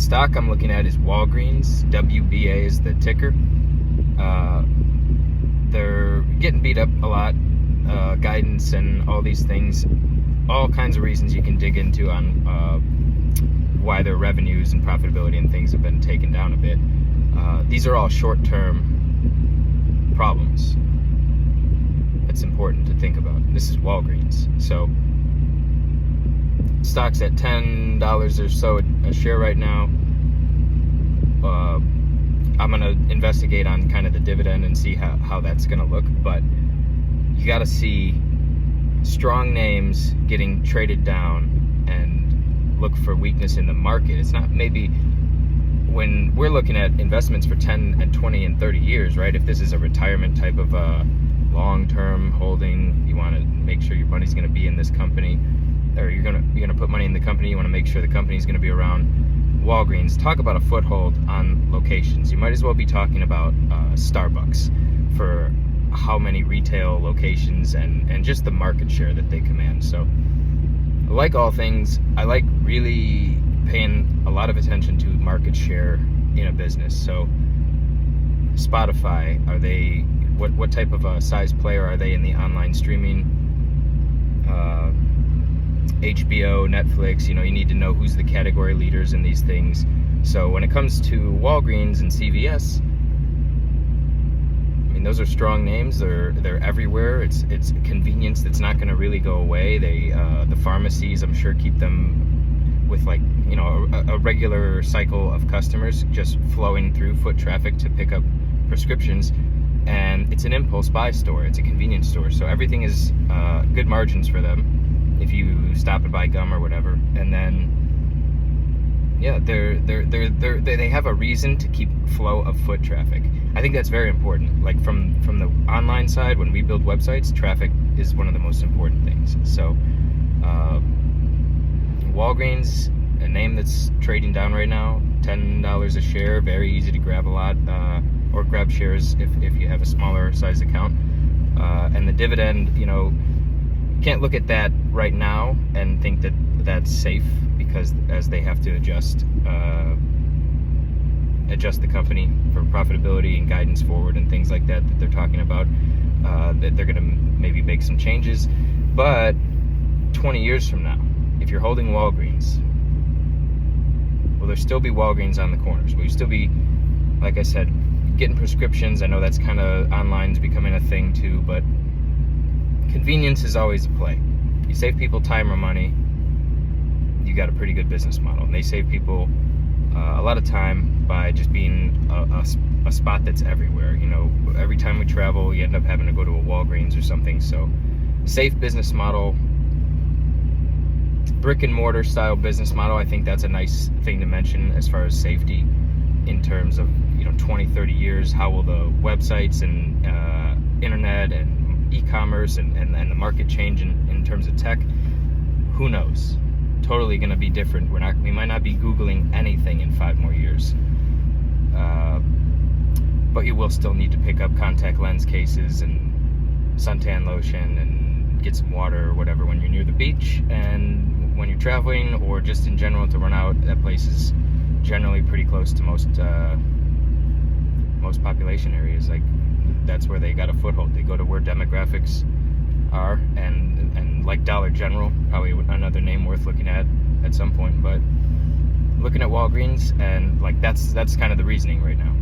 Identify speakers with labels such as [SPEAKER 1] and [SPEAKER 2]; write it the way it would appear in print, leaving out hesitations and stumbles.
[SPEAKER 1] stock I'm looking at is Walgreens WBA is the ticker. They're getting beat up a lot, guidance and all these things, all kinds of reasons you can dig into on why their revenues and profitability and things have been taken down a bit. These are all short-term problems. It's important to think about. This is Walgreens. So stock's at $10 or so a share right now. I'm going to investigate on kind of the dividend and see how that's going to look. But you got to see strong names getting traded down and look for weakness in the market. It's not maybe when we're looking at investments for 10 and 20 and 30 years, right? If this is a retirement type of long-term holding, you want to make sure your money's going to be in this company, or you're gonna put money in the company. You want to make sure the company's going to be around. Walgreens, talk about a foothold on locations. You might as well be talking about Starbucks for how many retail locations and just the market share that they command. So, like all things, I like really paying a lot of attention to market share in a business. So, Spotify, are they what type of a size player are they in the online streaming? HBO, Netflix, you need to know who's the category leaders in these things. So when it comes to Walgreens and CVS, I mean, those are strong names. They're everywhere. It's convenience that's not going to really go away. The pharmacies, I'm sure, keep them with a regular cycle of customers just flowing through foot traffic to pick up prescriptions. And it's an impulse buy store. It's a convenience store. So everything is good margins for them if you stop and buy gum or whatever. And then, yeah, they have a reason to keep flow of foot traffic. I think that's very important. Like from the online side, when we build websites, traffic is one of the most important things. So Walgreens, a name that's trading down right now, $10 a share, very easy to grab a lot, or grab shares if you have a smaller size account. And the dividend, can't look at that right now and think that that's safe, because as they have to adjust the company for profitability and guidance forward and things like that they're talking about, that they're going to maybe make some changes. But 20 years from now, if you're holding Walgreens, will there still be Walgreens on the corners? Will you still be, like I said, getting prescriptions? I know that's kind of online's becoming a thing too, but convenience is always a play. You save people time or money, you got a pretty good business model. And they save people a lot of time by just being a spot that's everywhere. Every time we travel, you end up having to go to a Walgreens or something. So, safe business model, brick and mortar style business model. I think that's a nice thing to mention as far as safety in terms of 20, 30 years. How will the websites and internet and e-commerce and the market change in terms of tech? Who knows? Totally going to be different. We might not be Googling anything in 5 more years, but you will still need to pick up contact lens cases and suntan lotion and get some water or whatever when you're near the beach and when you're traveling, or just in general to run out. That place is generally pretty close to most population areas. Like, that's where they got a foothold. They go to where demographics are, and like Dollar General, probably another name worth looking at some point. But looking at Walgreens, and that's kind of the reasoning right now.